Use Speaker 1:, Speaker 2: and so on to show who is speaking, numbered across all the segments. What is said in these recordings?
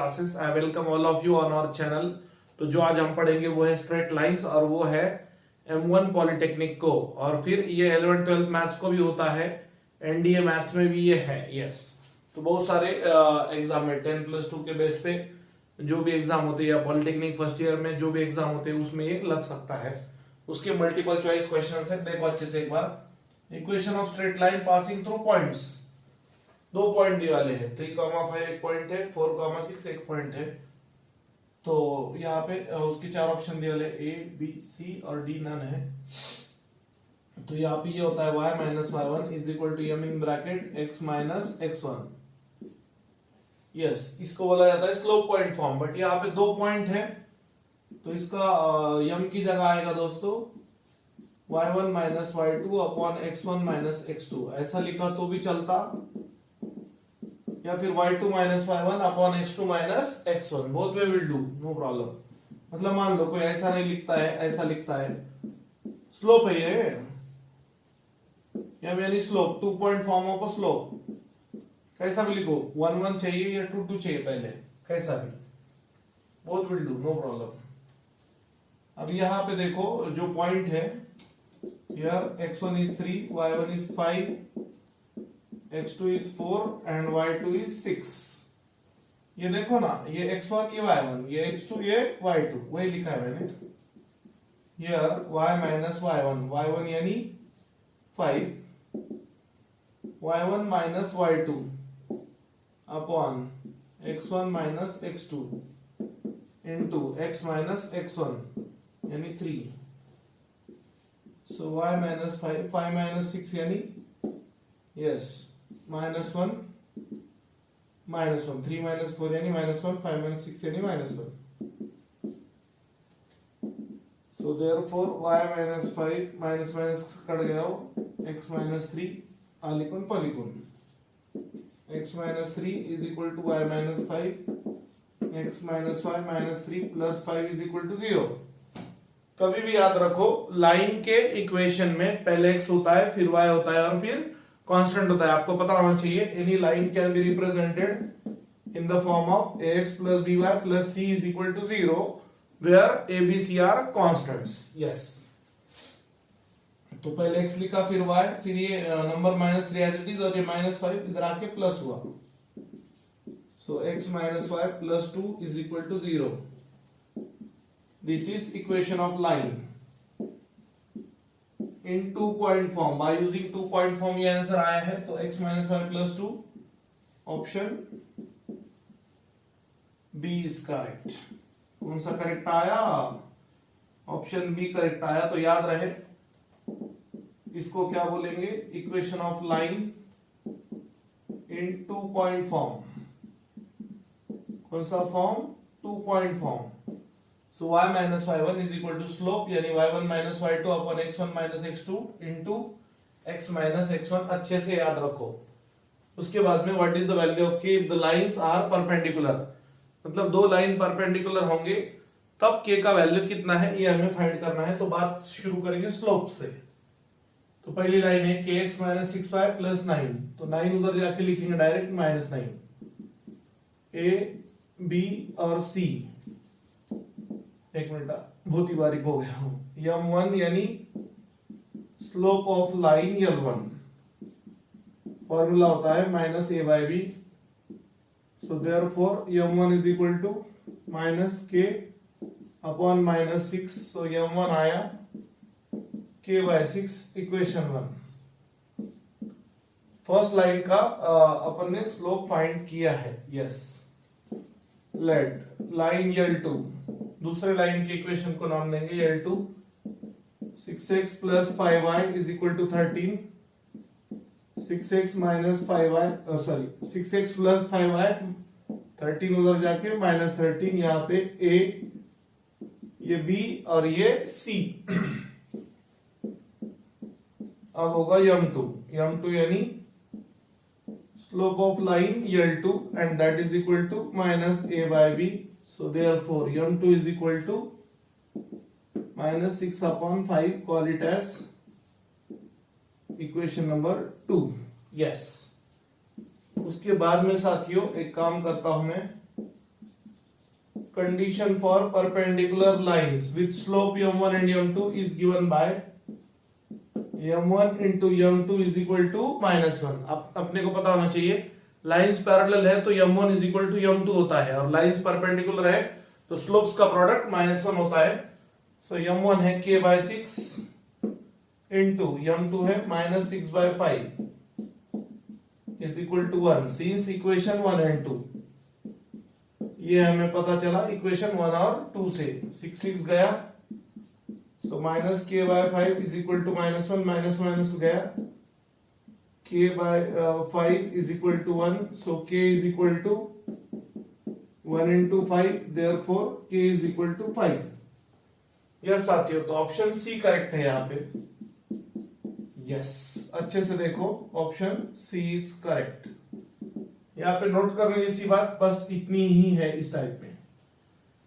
Speaker 1: Classes. I welcome all of you on our channel. तो जो आज हम पढ़ेंगे वो है स्ट्रेट लाइंस और वो है M1 पॉलिटेक्निक को, और फिर ये 11th-12th मैथ्स को भी होता है, NDA मैथ्स में भी ये है। यस, तो बहुत सारे एग्जाम में 10+2 के बेस पे जो भी एग्जाम होते हैं या पॉलिटेक्निक फर्स्ट ईयर में जो भी एग्जाम होते हैं उसमें ये लग सकता है। उसके मल्टीपल चॉइस क्वेश्चन है, देखो अच्छे से एक बार। Equation of straight line passing through points, दो पॉइंट दिए वाले हैं, 3,5 एक पॉइंट है, 4,6 एक पॉइंट है। तो यहाँ पे उसके चार ऑप्शन दिए वाले A, B, C और D नन है। तो यहाँ पे ये होता है y minus y1 is equal to m in bracket x minus x1। Yes, इसको बोला जाता है स्लोप पॉइंट फॉर्म। बट यहाँ पे दो पॉइंट है तो इसका m की जगह आएगा दोस्तों y1 minus y2 upon x1 minus x2। ऐसा लिखा तो भी चलता, या फिर y2 minus y1 upon x2 minus x1, both way will do, no problem. मतलब मान लो कोई ऐसा नहीं लिखता है, ऐसा लिखता है, स्लोप है ये, यानी slope, 2 point form of a slope. कैसा भी लिखो, 1 1 चाहिए या 2 2 चाहिए, पहले कैसा भी, both will do, no problem. अब यहाँ पे देखो जो पॉइंट है, here x1 is 3, y1 is 5, x2 is 4 and y2 is 6। ये देखो ना, ये x1 ये y1, ये x2 ये y2, वही लिखा है मैंने। Here y माइनस y1 यानी 5, y1 minus y2 upon x1 minus x2 into x minus x1 यानी 3। So y माइनस 5 माइनस 6 यानी यस माइनस 1 माइनस 1, 3 माइनस 4 यानी माइनस 1, 5 माइनस 6 यानी minus 1। So therefore y minus 5 minus minus cut गया हो, x minus 3 आलिकुन पलिकुन, x minus 3 is equal to y minus 5, x minus 5 minus 3 plus 5 is equal to 0। कभी भी याद रखो, लाइन के इक्वेशन में पहले x होता है, फिर y होता है और फिर कांस्टेंट होता है। आपको पता होना चाहिए, any line can be represented in the form of ax plus by plus c is equal to 0 where a b c are constants. Yes, तो पहले x लिखा, फिर y, फिर ये number minus 3 as it is, और ये minus 5 इधर आके प्लस हुआ। So x minus y plus 2 is equal to 0। This is equation of line in 2 point form. Bye using 2 point form ये आंसर आया है। तो x minus y plus 2, option B is correct. कौन सा correct आया? Option B correct आया। तो याद रहे, इसको क्या बोलेंगे, equation of line in 2 point form. कौन सा form? 2 point form. So y minus y1 is equal to slope, यानी y1 minus y2 upon x1 minus x2 into x minus x1। अच्छे से याद रखो। उसके बाद में what is the value of k if the lines are perpendicular, मतलब दो लाइन परपेंडिकुलर होंगे तब k का वैल्यू कितना है ये हमें फाइंड करना है। तो बात शुरू करेंगे स्लोप से। तो पहली लाइन है kx minus 6y plus 9, तो 9 उधर जाके लिखेंगे डायरेक्ट माइनस 9। a b और c, एक मिनट, बहुत ही बारीक हो गया हूं। m1 यानी slope of line L1, formula होता है minus a by b. So therefore m1 is equal to minus k upon minus 6। So m1 आया k by 6, equation 1। First line का अपन ने स्लोप फाइंड किया है। यस, लेट लाइन L2, दूसरे line के इक्वेशन को नाम देंगे L2। 6x plus 5y is equal to 13, 6x minus 5y, sorry 6x plus 5y, 13 उधर जाके माइनस 13, यहाँ पे a, ये b और ये c। अब होगा m2 यानी slope of line L2 and that is equal to minus a by b। So therefore m2 is equal to minus 6 upon 5, call it as equation number 2। Yes, उसके बाद में साथियों एक काम करता हूं मैं, condition for perpendicular lines with slope m1 and m2 is given by m1 into m2 is equal to -1। अब अपने को पता होना चाहिए लाइंस पैरेलल है तो m1 is equal to m2 होता है, और लाइंस परपेंडिकुलर है तो स्लोप्स का प्रोडक्ट -1 होता है। सो m1 है k/6 इंटू m2 है -6/5 is equal to 1 since equation 1 and 2। ये हमें पता चला इक्वेशन 1 और 2 से। 6 गया तो -k/5 is equal to -1 minus गया, k/5 is equal to 1, so k is equal to 1 into 5, therefore k is equal to 5। Yes साथियों, तो ऑप्शन सी करेक्ट है यहाँ पे। यस, अच्छे से देखो, ऑप्शन सी इज करेक्ट। यहाँ पे नोट करने जैसी बात बस इतनी ही है। इस टाइप में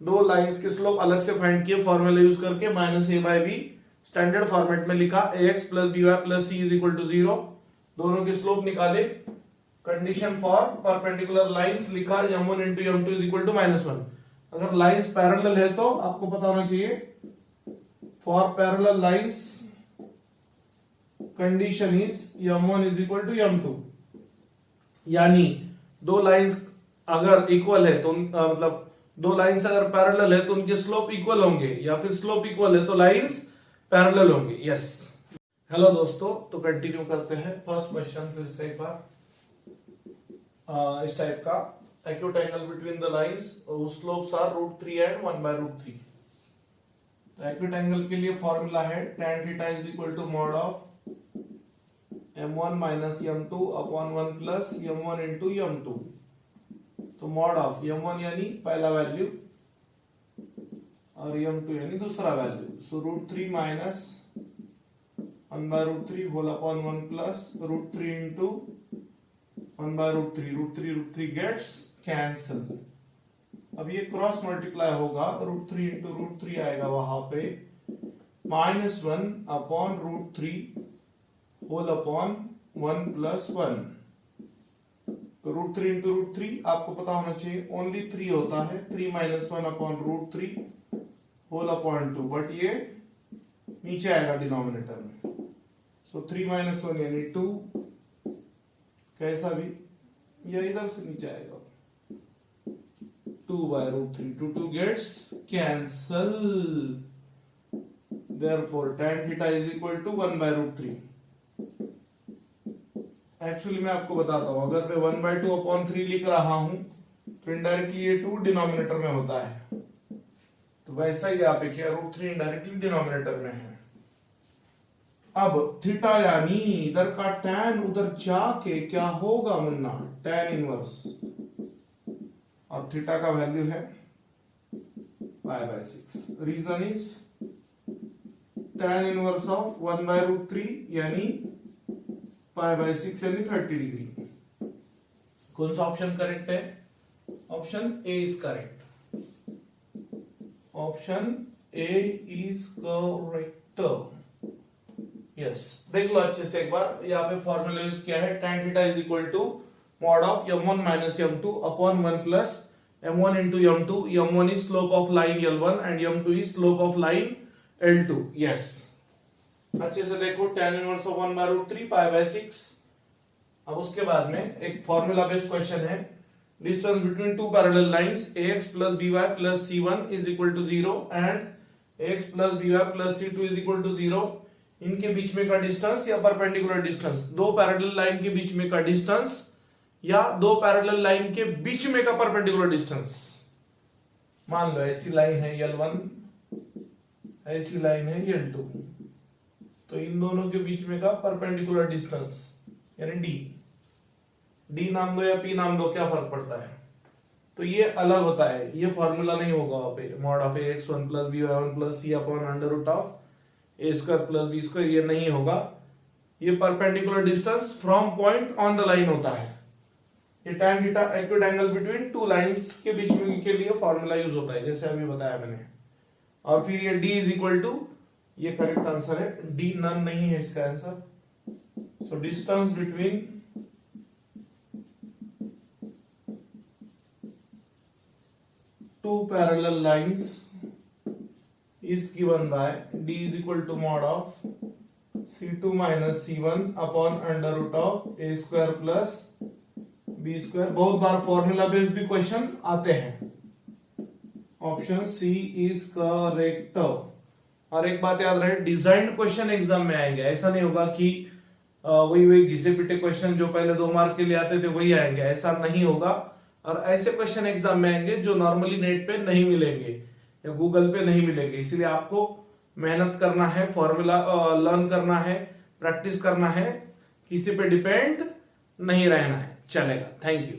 Speaker 1: दो लाइंस के स्लोप अलग से फाइंड किए फॉर्मूला यूज करके, -a/b स्टैंडर्ड फॉर्मेट में लिखा, ax + by + c is equal to 0। दोनों के स्लोप निकाले, कंडीशन फॉर परपेंडिकुलर लाइंस लिखा, m1 into m2 is equal to -1। अगर लाइंस पैरेलल है तो आपको पता होना चाहिए for parallel lines condition is m1 is equal to m2। यानी दो लाइंस अगर इक्वल है तो मतलब दो लाइंस अगर पैरेलल है तो उनके स्लोप इक्वल होंगे, या फिर स्लोप इक्वल है तो लाइंस पैरेलल होंगे। यस, हेलो दोस्तों, तो कंटिन्यू करते हैं। फर्स्ट क्वेश्चन फिर से एक बार इस टाइप का, acute angle between the lines slopes are √3 and 1/√3। तो एक्यूट एंगल के लिए फॉर्मूला है tan theta is equal to mod of m1 - m2 upon 1 plus m1 into m2। तो mod ऑफ m1 यानी पहला वैल्यू और m2 यानी दूसरा value, so √3 minus 1/√3 whole upon 1 plus √3 into 1/√3। √3 gets cancel. अब ये क्रॉस मल्टीप्लाई होगा, √3 into √3 आएगा वहां पे, -1 अपॉन √3 होल अपॉन 1 + 1। तो √3 into √3 आपको पता होना चाहिए ओनली 3 होता है, 3 - 1 अपॉन √3 होल अपॉन 2, बट ये नीचे आएगा डिनोमिनेटर में। सो 3 - 1 यानी 2, कैसा भी या इधर से नीचे आएगा 2/√3, 2 gets cancel, therefore tan theta is equal to 1/√3। Actually मैं आपको बताता हूं, अगर मैं 1/2 अपॉन 3 लिख रहा हूं तो इनडायरेक्टली ये 2 डिनोमिनेटर में होता है, तो वैसा ही यहाँ पे किया, √3 इनडायरेक्टली डिनोमिनेटर में है। अब थीटा यानी इधर का tan उधर जाके क्या होगा मुन्ना, tan इनवर्स, और थीटा का वैल्यू है π/6। Reason is tan inverse of 1/√3 यानी π/6 यानी 30 डिग्री। कौन सा ऑप्शन करेक्ट है? Option A is correct. Option A is correct. Yes, देख लो अच्छे से एक बार, यहाँ पे फॉर्मूला यूज किया है, tan theta is equal to mod of m1 - m2 upon 1 plus m1 into m2। m1 is slope of line L1 and m2 is slope of line L2। yes, अच्छे से देखो, tan इनवर्स ऑफ 1/√3 π/6। अब उसके बाद में एक formula based question है, distance between two parallel lines ax + by + c1 is equal to 0 and ax + by + c2 is equal to 0। इनके बीच में का डिस्टेंस या परपेंडिकुलर डिस्टेंस, दो पैरेलल लाइन के बीच में का डिस्टेंस या दो पैरेलल लाइन के बीच में का परपेंडिकुलर डिस्टेंस। मान लो ऐसी लाइन है L1, ऐसी लाइन है L2, तो इन दोनों के बीच में का परपेंडिकुलर डिस्टेंस यानी d नाम दो या p नाम दो, क्या फर्क पड़ता है। तो ये अलग होता है, ये फॉर्मूला नहीं होगा वहां पे, mod of ax 1 + by 1 + c upon √ of a² + b², ये नहीं होगा। ये perpendicular distance from point on the line होता है। ये tan theta acute angle between two lines के बीच में के लिए फॉर्मूला यूज होता है, जैसे अभी बताया मैंने। और फिर ये d इज इक्वल टू, ये करेक्ट आंसर है, d नन नहीं है इसका answer. So distance between two parallel lines is given by d is equal to mod of c2 minus c1 upon under root of a square plus b square। बहुत बार formula based भी question आते हैं। Option C is correct. और एक बात याद रहे, डिजाइन्ड क्वेश्चन एग्जाम में आएंगे, ऐसा नहीं होगा कि वही घिसे पिटे क्वेश्चन जो पहले 2 मार्क के लिए आते थे वही आएंगे, ऐसा नहीं होगा। और ऐसे क्वेश्चन एग्जाम में आएंगे जो नॉर्मली नेट पे नहीं मिलेंगे या गूगल पे नहीं मिलेंगे। इसलिए आपको मेहनत करना है, फॉर्मूला लर्न करना है, प्रैक्टिस करना है, किसी पे डिपेंड नहीं रहना है। चलेगा। Thank you.